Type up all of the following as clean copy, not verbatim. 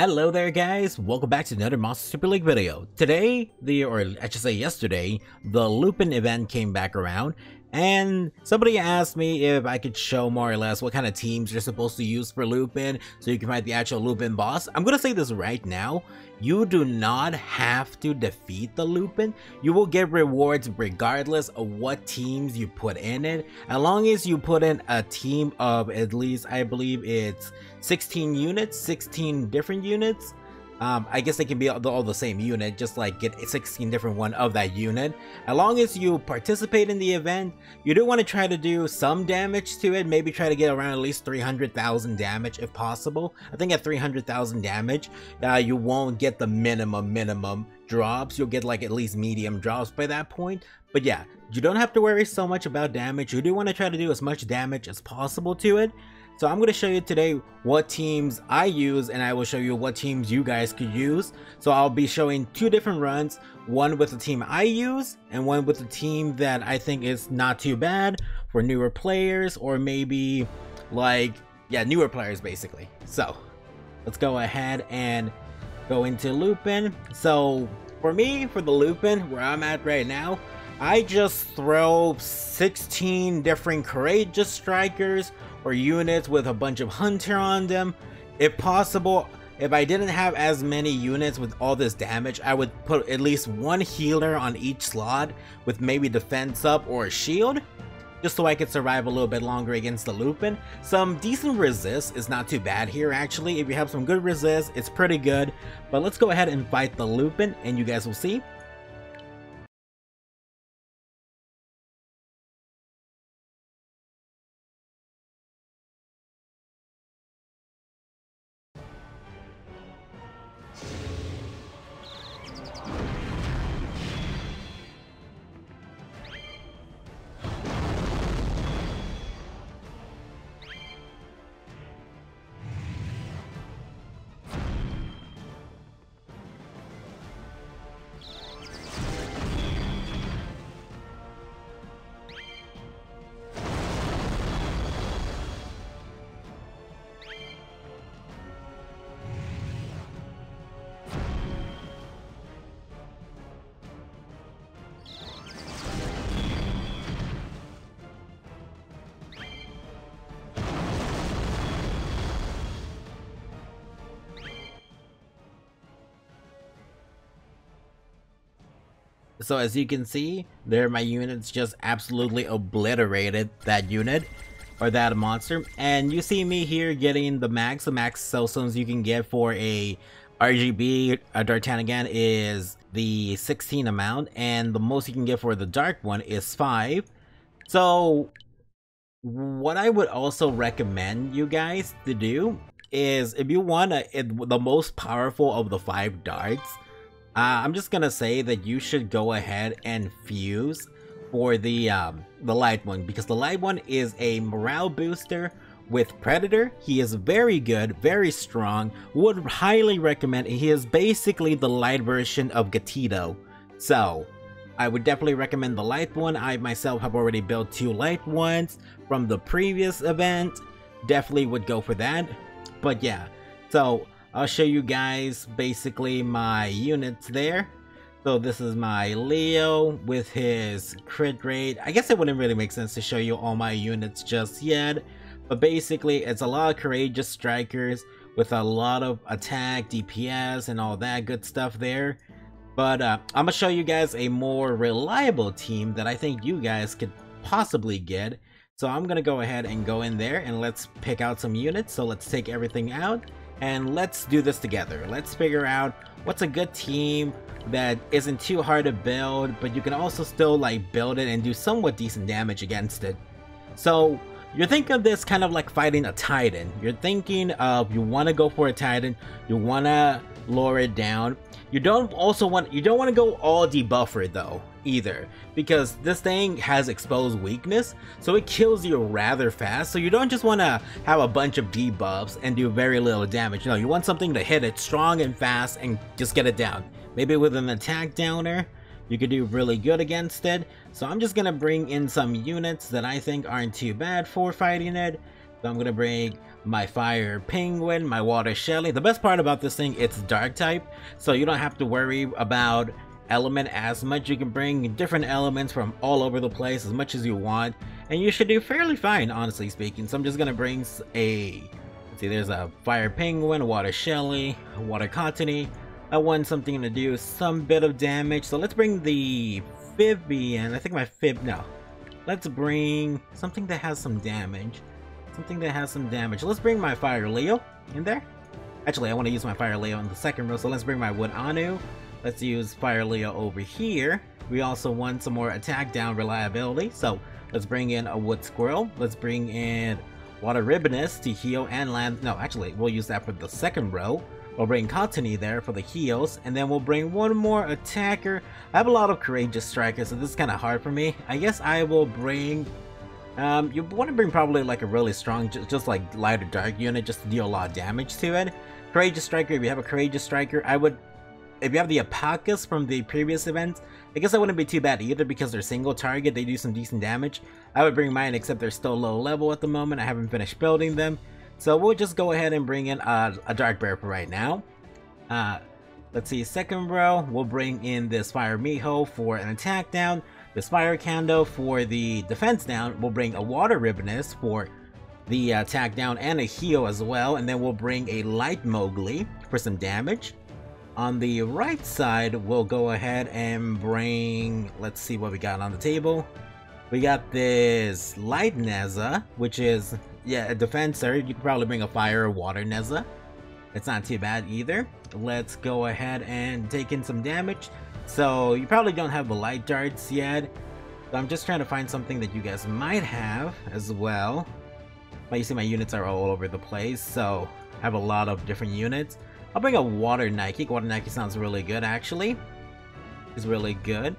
Hello there guys, welcome back to another Monster Super League video. Today, or I should say yesterday, the Lupin event came back around and somebody asked me if I could show more or less what kind of teams you're supposed to use for Lupin so you can fight the actual Lupin boss. I'm gonna say this right now, you do not have to defeat the Lupin. You will get rewards regardless of what teams you put in it, as long as you put in a team of at least, I believe it's 16 units, 16 different units. I guess they can be all the same unit, just like get 16 different one of that unit. As long as you participate in the event, you do want to try to do some damage to it, maybe try to get around at least 300,000 damage if possible. I think at 300,000 damage, you won't get the minimum drops, you'll get like at least medium drops by that point. But yeah, you don't have to worry so much about damage. You do want to try to do as much damage as possible to it. So I'm going to show you today what teams I use, and I will show you what teams you guys could use. So I'll be showing two different runs, one with the team I use and one with the team that I think is not too bad for newer players, or maybe like, yeah, newer players basically. So let's go ahead and go into Lupin. So for me, for the Lupin, where I'm at right now, I just throw 16 different courageous strikers or units with a bunch of hunter on them. If possible, if I didn't have as many units with all this damage, I would put at least one healer on each slot with maybe defense up or a shield, just so I could survive a little bit longer against the Lupin. Some decent resist is not too bad here actually. If you have some good resist, it's pretty good. But let's go ahead and fight the Lupin and you guys will see. So as you can see, there my units just absolutely obliterated that unit or that monster. And you see me here getting the max cell zones you can get for a RGB D'Artagnan is the 16 amount, and the most you can get for the dark one is 5. So what I would also recommend you guys to do is, if you want the most powerful of the 5 darts, I'm just gonna say that you should go ahead and fuse for the light one, because the light one is a morale booster with Predator. He is very good, very strong, would highly recommend. He is basically the light version of Gatito, so I would definitely recommend the light one. I myself have already built 2 light ones from the previous event, definitely would go for that. But yeah, so I'll show you guys basically my units there. So this is my Leo with his crit rate. I guess it wouldn't really make sense to show you all my units just yet, but basically it's a lot of courageous strikers with a lot of attack, DPS, and all that good stuff there. But I'm gonna show you guys a more reliable team that I think you guys could possibly get. So I'm gonna go ahead and go in there and let's pick out some units. So let's take everything out and let's do this together. Let's figure out what's a good team that isn't too hard to build, but you can also still like build it and do somewhat decent damage against it. So you're thinking of this kind of like fighting a Titan. You're thinking of, you want to go for a Titan, you want to lower it down. You don't want to go all debuffer though either, because this thing has exposed weakness, so it kills you rather fast. So you don't just want to have a bunch of debuffs and do very little damage. No, you want something to hit it strong and fast and just get it down. Maybe with an attack downer you could do really good against it. So I'm just gonna bring in some units that I think aren't too bad for fighting it. So I'm gonna bring my fire penguin, my water shelly. The best part about this thing, it's dark type, so you don't have to worry about element as much. You can bring different elements from all over the place as much as you want, and you should do fairly fine, honestly speaking. So I'm just gonna bring a, let's see, there's a fire penguin, water shelly, water cottony. I want something to do some bit of damage, so let's bring the Vivian. I think my no. Let's bring something that has some damage. Something that has some damage. Let's bring my Fire Leo in there. Actually, I want to use my Fire Leo in the second row, so let's bring my Wood Anu. Let's use Fire Leo over here. We also want some more attack down reliability, so let's bring in a Wood Squirrel. Let's bring in Water Ribbonist to heal and land. No, actually, we'll use that for the second row. We'll bring Cottony there for the heals, and then we'll bring one more attacker. I have a lot of Courageous Strikers, so this is kind of hard for me. I guess I will bring... you want to bring probably like a really strong, just like light or dark unit just to deal a lot of damage to it. Courageous Striker, if you have a Courageous Striker, I would... If you have the Apacus from the previous event, I guess that wouldn't be too bad either because they're single target, they do some decent damage. I would bring mine, except they're still low level at the moment, I haven't finished building them. So we'll just go ahead and bring in a Dark Bear for right now. Let's see, second row, we'll bring in this Fire Miho for an attack down. This Fire Kando for the defense down. We'll bring a Water Ribbonist for the attack down and a heal as well. And then we'll bring a Light Mowgli for some damage. On the right side, we'll go ahead and bring... Let's see what we got on the table. We got this Light Neza, which is... Yeah, a defensor. You could probably bring a fire or water Neza. It's not too bad either. Let's go ahead and take in some damage. So you probably don't have the light darts yet. So I'm just trying to find something that you guys might have as well. But you see my units are all over the place, so I have a lot of different units. I'll bring a water Nike. Water Nike sounds really good actually. It's really good.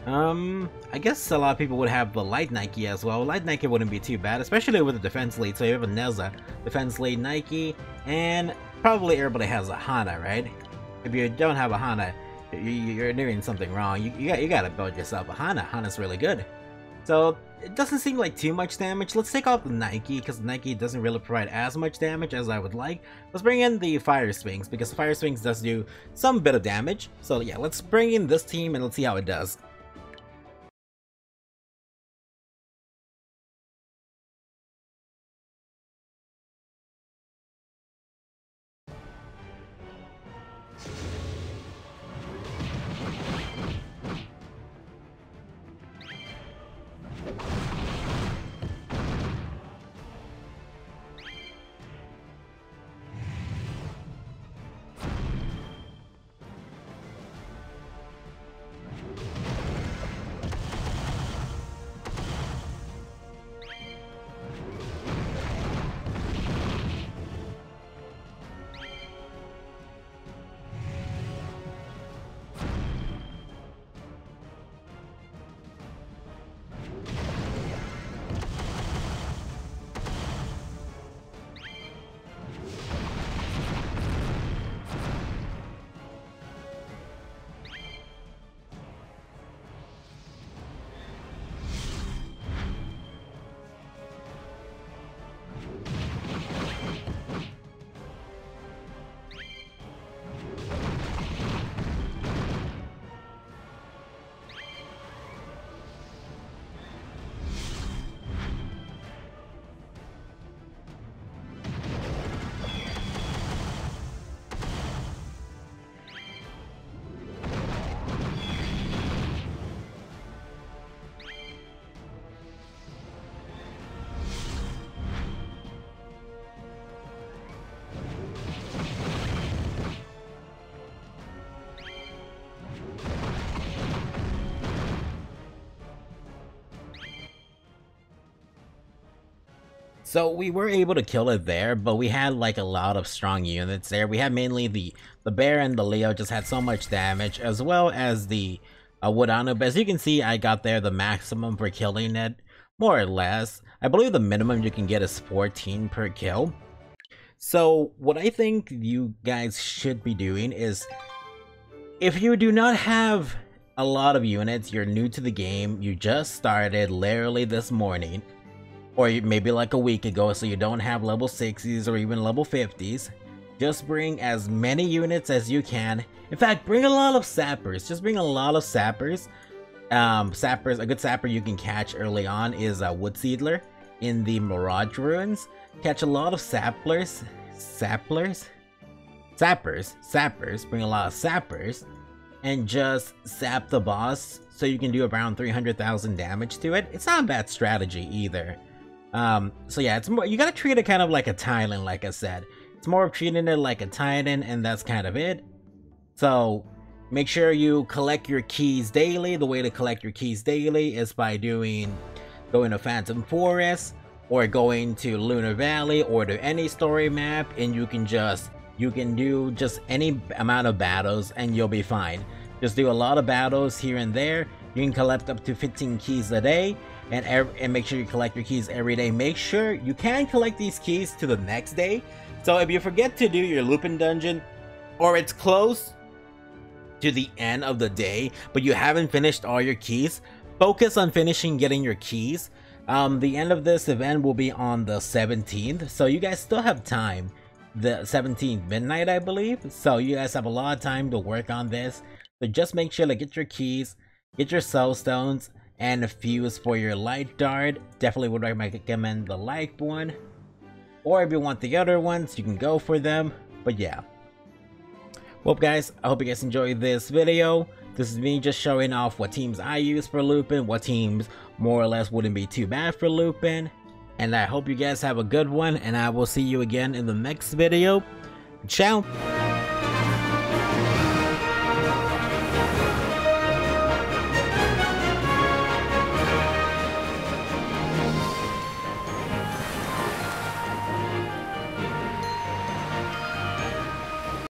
I guess a lot of people would have the Light Nike as well. Light Nike wouldn't be too bad, especially with the defense lead. So you have a Neza, defense lead Nike, and probably everybody has a Hana, right? If you don't have a Hana, you're doing something wrong. You gotta build yourself a Hana. Hana's really good. So it doesn't seem like too much damage. Let's take off the Nike, because Nike doesn't really provide as much damage as I would like. Let's bring in the Fire Sphinx, because Fire Sphinx does do some bit of damage. So yeah, let's bring in this team and let's see how it does. So we were able to kill it there, but we had like a lot of strong units there. We had mainly the bear and the Leo just had so much damage, as well as the Woodano. But as you can see, I got there the maximum for killing it, more or less. I believe the minimum you can get is 14 per kill. So what I think you guys should be doing is, if you do not have a lot of units, you're new to the game, you just started literally this morning, or maybe like a week ago, so you don't have level 60s or even level 50s. Just bring as many units as you can. In fact, bring a lot of sappers. Just bring a lot of sappers. Sappers, a good sapper you can catch early on is a wood seedler in the Mirage Ruins. Catch a lot of sappers. Bring a lot of sappers, and just sap the boss so you can do around 300,000 damage to it. It's not a bad strategy either. So yeah, it's more, you gotta treat it kind of like a Titan, like I said. It's more of treating it like a Titan, and that's kind of it. So make sure you collect your keys daily. The way to collect your keys daily is by going to Phantom Forest, or going to Lunar Valley, or to any story map, and you can do just any amount of battles and you'll be fine. Just do a lot of battles here and there. You can collect up to 15 keys a day, and make sure you collect your keys every day. Make sure you can collect these keys to the next day. So if you forget to do your Lupin dungeon, or it's close to the end of the day but you haven't finished all your keys, focus on finishing getting your keys. The end of this event will be on the 17th, so you guys still have time. The 17th midnight, I believe, so you guys have a lot of time to work on this. So just make sure to get your keys, get your soul stones, and a fuse for your light dart. Definitely would recommend the light one, or if you want the other ones, you can go for them. But yeah, well guys, I hope you guys enjoyed this video. This is me just showing off what teams I use for Lupin, what teams more or less wouldn't be too bad for Lupin. And I hope you guys have a good one, and I will see you again in the next video. Ciao!